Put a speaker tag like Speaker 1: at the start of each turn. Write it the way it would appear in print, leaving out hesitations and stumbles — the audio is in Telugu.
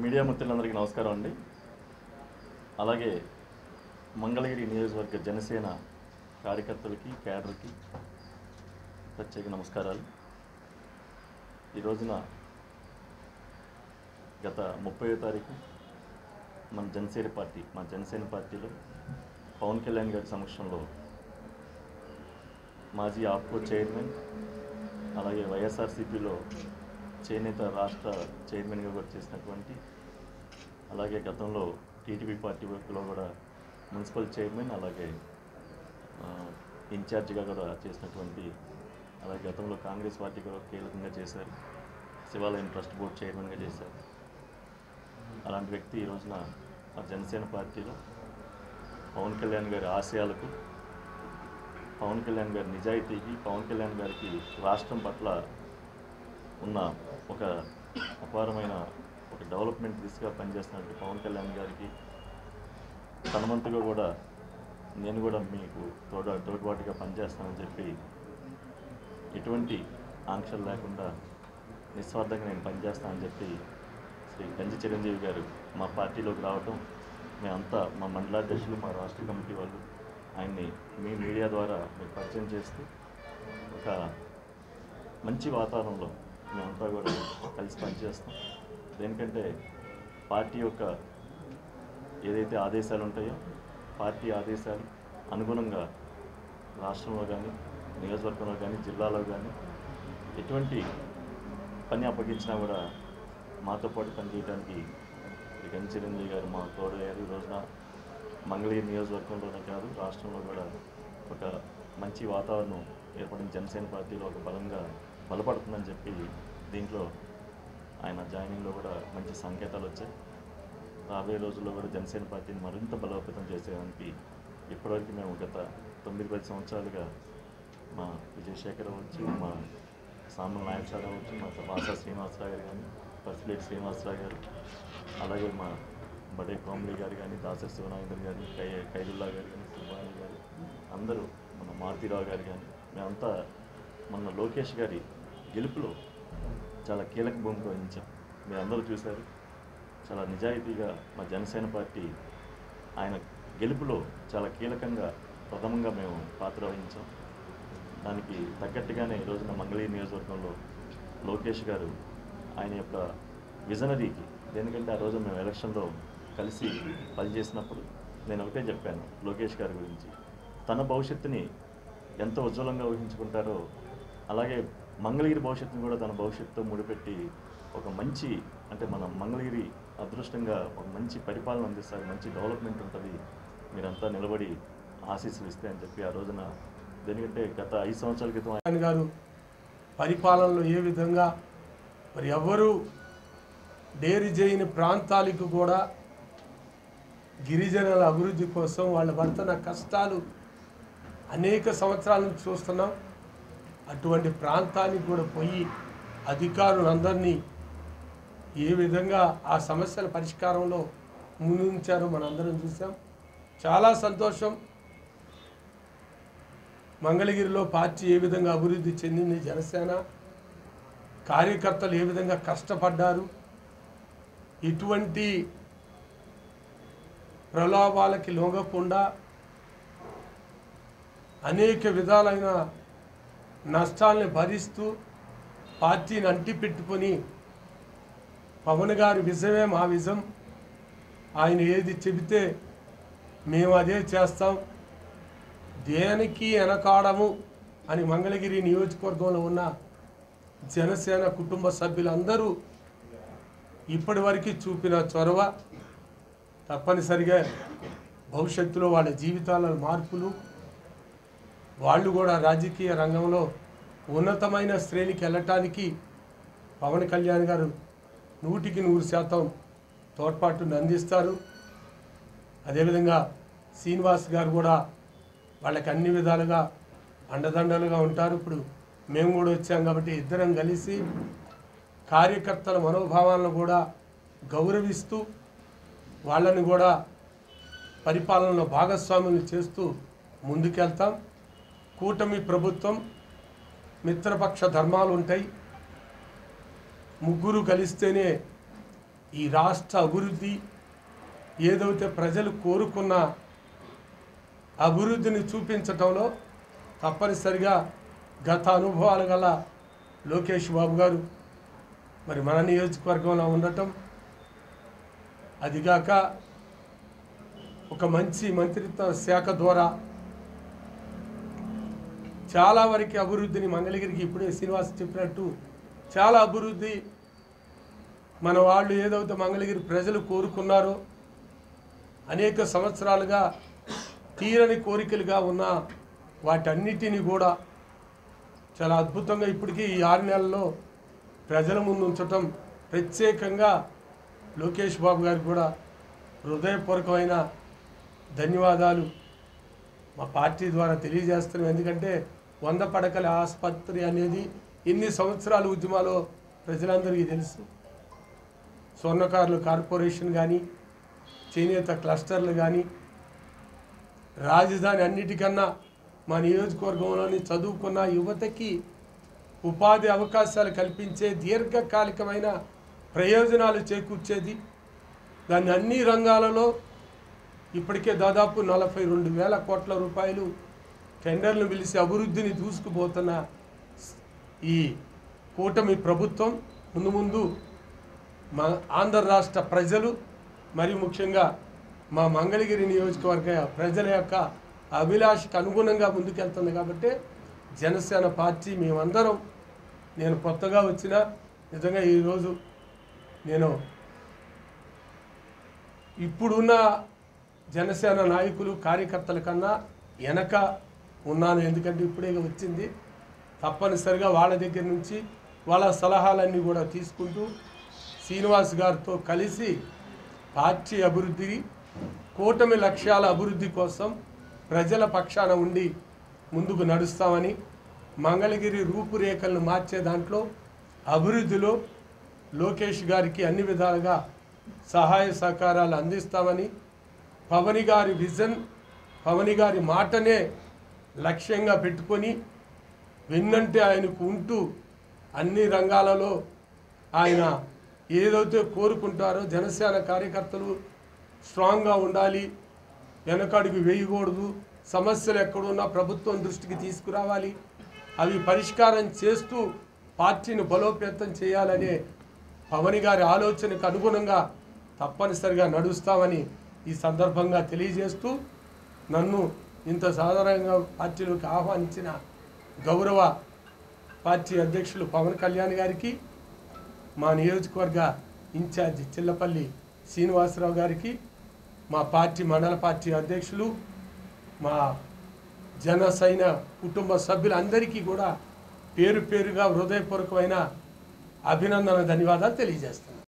Speaker 1: మీడియా మిత్రులందరికీ నమస్కారం అండి. అలాగే మంగళగిరి నియోజకవర్గ జనసేన కార్యకర్తలకి క్యాడర్కి ప్రత్యేక నమస్కారాలు. ఈ రోజున గత 30వ తారీఖు మా జనసేన పార్టీలో పవన్ కళ్యాణ్ గారి సమక్షంలో మాజీ ఆప్కో చైర్మన్, అలాగే వైఎస్ఆర్సీపీలో చేనేత రాష్ట్ర చైర్మన్గా కూడా చేసినటువంటి, అలాగే గతంలో టీడీపీ పార్టీ వర్క్లో కూడా మున్సిపల్ చైర్మన్, అలాగే ఇన్ఛార్జిగా కూడా చేసినటువంటి, అలాగే గతంలో కాంగ్రెస్ పార్టీ కూడా కీలకంగా చేశారు, శివాలయం ట్రస్ట్ బోర్డు చైర్మన్గా చేశారు. అలాంటి వ్యక్తి ఈ రోజున మా జనసేన పార్టీలో పవన్ కళ్యాణ్ గారి ఆశయాలకు, పవన్ కళ్యాణ్ గారి నిజాయితీకి, పవన్ కళ్యాణ్ గారికి రాష్ట్రం పట్ల ఉన్న ఒక అపారమైన ఒక డెవలప్మెంట్ దిశగా పనిచేస్తున్నట్టు పవన్ కళ్యాణ్ గారికి తనవంతుగా కూడా నేను కూడా మీకు తోడ్పాటుగా పనిచేస్తానని చెప్పి ఎటువంటి ఆంక్షలు లేకుండా నిస్వార్థంగా నేను పనిచేస్తానని చెప్పి శ్రీ గంజి చిరంజీవి గారు మా పార్టీలోకి రావటం, మేమంతా మా మండలాధ్యక్షులు, మా రాష్ట్ర కమిటీ వాళ్ళు ఆయన్ని మీ మీడియా ద్వారా మీరు పరిచయం చేస్తూ ఒక మంచి వాతావరణంలో మేమంతా కూడా కలిసి పనిచేస్తాం. దేనికంటే పార్టీ యొక్క ఏదైతే ఆదేశాలు ఉంటాయో పార్టీ ఆదేశాలు అనుగుణంగా రాష్ట్రంలో కానీ, నియోజకవర్గంలో కానీ, జిల్లాలో కానీ ఎటువంటి పని అప్పగించినా కూడా మాతో పాటు పనిచేయడానికి గంజి చిరంజీవి గారు మా తోడయ్యారు. ఈ రోజున మంగళగిరి నియోజకవర్గంలోనే కాదు, రాష్ట్రంలో కూడా ఒక మంచి వాతావరణం ఏర్పడిన జనసేన పార్టీలో ఒక బలపడుతుందని చెప్పి దీంట్లో ఆయన జాయినింగ్లో కూడా మంచి సంకేతాలు వచ్చాయి. రాబోయే రోజుల్లో కూడా జనసేన పార్టీని మరింత బలోపేతం చేసేదానికి ఇప్పటివరకు మేము గత 9-10 సంవత్సరాలుగా మా విజయశేఖర్ అవ్వచ్చు, మా సామల నాయక్ సార్ అవ్వచ్చు, మా వాసా శ్రీనివాసరావు గారు కానీ, పర్సిలేటి శ్రీనివాసరావు గారు, అలాగే మా బడే కోమలి గారు కానీ, దాసరి శివనాయకుడు గారు, ఖైరుల్లా గారు కానీ, సుబ్బాని గారు, అందరూ మన మారుతీరావు గారు కానీ, మేమంతా మన లోకేష్ గారి గెలుపులో చాలా కీలక భూమిక వహించాం. మీరందరూ చూశారు. చాలా నిజాయితీగా మా జనసేన పార్టీ ఆయన గెలుపులో చాలా కీలకంగా ప్రథమంగా మేము పాత్ర వహించాం. దానికి తగ్గట్టుగానే ఈ రోజున మంగళగిరి నియోజకవర్గంలో లోకేష్ గారు ఆయన యొక్క విజనరీకి, ఎందుకంటే ఆ రోజు మేము ఎలక్షన్లో కలిసి పనిచేసినప్పుడు నేను ఒకటే చెప్పాను లోకేష్ గారి గురించి, తన భవిష్యత్తుని ఎంత ఉజ్వలంగా ఊహించుకుంటారో అలాగే మంగళగిరి భవిష్యత్తుని కూడా తన భవిష్యత్తుతో ముడిపెట్టి ఒక మంచి, అంటే మన మంగళగిరి అదృష్టంగా ఒక మంచి పరిపాలన అందిస్తారు, మంచి డెవలప్మెంట్ ఉంటుంది, మీరంతా నిలబడి ఆశీస్సులు ఇస్తే అని చెప్పి ఆ రోజున, ఎందుకంటే గత 5 సంవత్సరాల క్రితం
Speaker 2: ఆయన గారు పరిపాలనలో ఏ విధంగా మరి ఎవరు డేరి చేయని ప్రాంతాలకు కూడా గిరిజనుల అభివృద్ధి కోసం వాళ్ళు పడుతున్న కష్టాలు అనేక సంవత్సరాల నుంచి చూస్తున్నాం. అటువంటి ప్రాంతానికి కూడా పోయి అధికారులందరినీ ఏ విధంగా ఆ సమస్యల పరిష్కారంలో ముందుంచారో మనందరం చూసాం. చాలా సంతోషం. మంగళగిరిలో పార్టీ ఏ విధంగా అభివృద్ధి చెందింది, జనసేన కార్యకర్తలు ఏ విధంగా కష్టపడ్డారు, ఇటువంటి ప్రలోభాలకి లొంగకుండా అనేక విధాలైన నష్టాలని భరిస్తూ పార్టీని అంటిపెట్టుకొని పవన్ గారి విజయమే మా విజం, ఆయన ఏది చెబితే మేము అదే చేస్తాం, దేనికి వెనకాడము అని మంగళగిరి నియోజకవర్గంలో ఉన్న జనసేన కుటుంబ సభ్యులందరూ ఇప్పటివరకు చూపిన చొరవ తప్పనిసరిగా భవిష్యత్తులో వాళ్ళ జీవితాల మార్పులు, వాళ్ళు కూడా రాజకీయ రంగంలో ఉన్నతమైన శ్రేణికి వెళ్ళటానికి పవన్ కళ్యాణ్ గారు 100% తోడ్పాటును అందిస్తారు. అదేవిధంగా శ్రీనివాస్ గారు కూడా వాళ్ళకి అన్ని విధాలుగా అండదండలుగా ఉంటారు. ఇప్పుడు మేము కూడా వచ్చాం కాబట్టి ఇద్దరం కలిసి కార్యకర్తల మనోభావాలను కూడా గౌరవిస్తూ వాళ్ళని కూడా పరిపాలనలో భాగస్వాములు చేస్తూ ముందుకెళ్తాం. కూటమి ప్రభుత్వం మిత్రపక్ష ధర్మాలు ఉంటాయి. ముగ్గురు కలిస్తేనే ఈ రాష్ట్ర అభివృద్ధి ఏదైతే ప్రజలు కోరుకున్న అభివృద్ధిని చూపించటంలో తప్పనిసరిగా గత అనుభవాలు గల లోకేష్ బాబు గారు మరి మన నియోజకవర్గంలో ఉండటం, అదిగాక ఒక మంచి మంత్రిత్వ శాఖ ద్వారా చాలా వరకు అభివృద్ధిని మంగళగిరికి ఇప్పుడే శ్రీనివాస్ చెప్పినట్టు చాలా అభివృద్ధి మన వాళ్ళు ఏదైతే మంగళగిరి ప్రజలు కోరుకున్నారో అనేక సంవత్సరాలుగా తీరని కోరికలుగా ఉన్న వాటన్నిటిని కూడా చాలా అద్భుతంగా ఇప్పటికీ ఈ 6 నెలల్లో ప్రజల ముందు ఉంచటం ప్రత్యేకంగా లోకేష్ బాబు గారికి కూడా హృదయపూర్వకమైన ధన్యవాదాలు మా పార్టీ ద్వారా తెలియజేస్తున్నాం. ఎందుకంటే 100 పడకల ఆసుపత్రి అనేది ఎన్ని సంవత్సరాల ఉద్యమాలో ప్రజలందరికీ తెలుసు. స్వర్ణకారులు కార్పొరేషన్ కానీ, చేనేత క్లస్టర్లు కానీ, రాజధాని అన్నిటికన్నా మా నియోజకవర్గంలోని చదువుకున్న యువతకి ఉపాధి అవకాశాలు కల్పించే దీర్ఘకాలికమైన ప్రయోజనాలు చేకూర్చేది. దాన్ని అన్ని రంగాలలో ఇప్పటికే దాదాపు 42,000 కోట్ల రూపాయలు టెండర్లు పిలిచి అభివృద్ధిని దూసుకుపోతున్న ఈ కూటమి ప్రభుత్వం ముందు ముందు మా ఆంధ్ర రాష్ట్ర ప్రజలు మరి ముఖ్యంగా మా మంగళగిరి నియోజకవర్గ ప్రజల యొక్క అభిలాషకు అనుగుణంగా ముందుకెళ్తుంది. కాబట్టి జనసేన పార్టీ మేమందరం, నేను కొత్తగా వచ్చిన నిజంగా ఈరోజు నేను ఇప్పుడున్న జనసేన నాయకులు కార్యకర్తల కన్నా వెనక ఉన్నాను. ఎందుకంటే ఇప్పుడే వచ్చింది. తప్పనిసరిగా వాళ్ళ దగ్గర నుంచి వాళ్ళ సలహాలన్నీ కూడా తీసుకుంటూ శ్రీనివాస్ గారితో కలిసి పార్టీ అభివృద్ధి, కూటమి లక్ష్యాల అభివృద్ధి కోసం ప్రజల పక్షాన ఉండి ముందుకు నడుస్తామని, మంగళగిరి రూపురేఖలను మార్చే దాంట్లో అభివృద్ధిలో లోకేష్ గారికి అన్ని విధాలుగా సహాయ సహకారాలు అందిస్తామని, పవన్ గారి విజన్, పవన్ గారి మాటనే లక్ష్యంగా పెట్టుకొని వెన్నంటే ఆయనకు ఉంటూ అన్ని రంగాలలో ఆయన ఏదైతే కోరుకుంటారో జనసేన కార్యకర్తలు స్ట్రాంగ్గా ఉండాలి, వెనకడుగు వేయకూడదు, సమస్యలు ఎక్కడున్నా ప్రభుత్వం దృష్టికి తీసుకురావాలి, అవి పరిష్కారం చేస్తూ పార్టీని బలోపేతం చేయాలనే పవన్ గారి ఆలోచనకు అనుగుణంగా తప్పనిసరిగా నడుస్తామని ఈ సందర్భంగా తెలియజేస్తూ, నన్ను ఇంత సాధారణంగా పార్టీలోకి ఆహ్వానించిన గౌరవ పార్టీ అధ్యక్షులు పవన్ కళ్యాణ్ గారికి, మా నియోజకవర్గ ఇన్ఛార్జి చిల్లపల్లి శ్రీనివాసరావు గారికి, మా పార్టీ మండల పార్టీ అధ్యక్షులు, మా జనసేన కుటుంబ సభ్యులందరికీ కూడా పేరు పేరుగా హృదయపూర్వకమైన అభినందన ధన్యవాదాలు తెలియజేస్తున్నాను.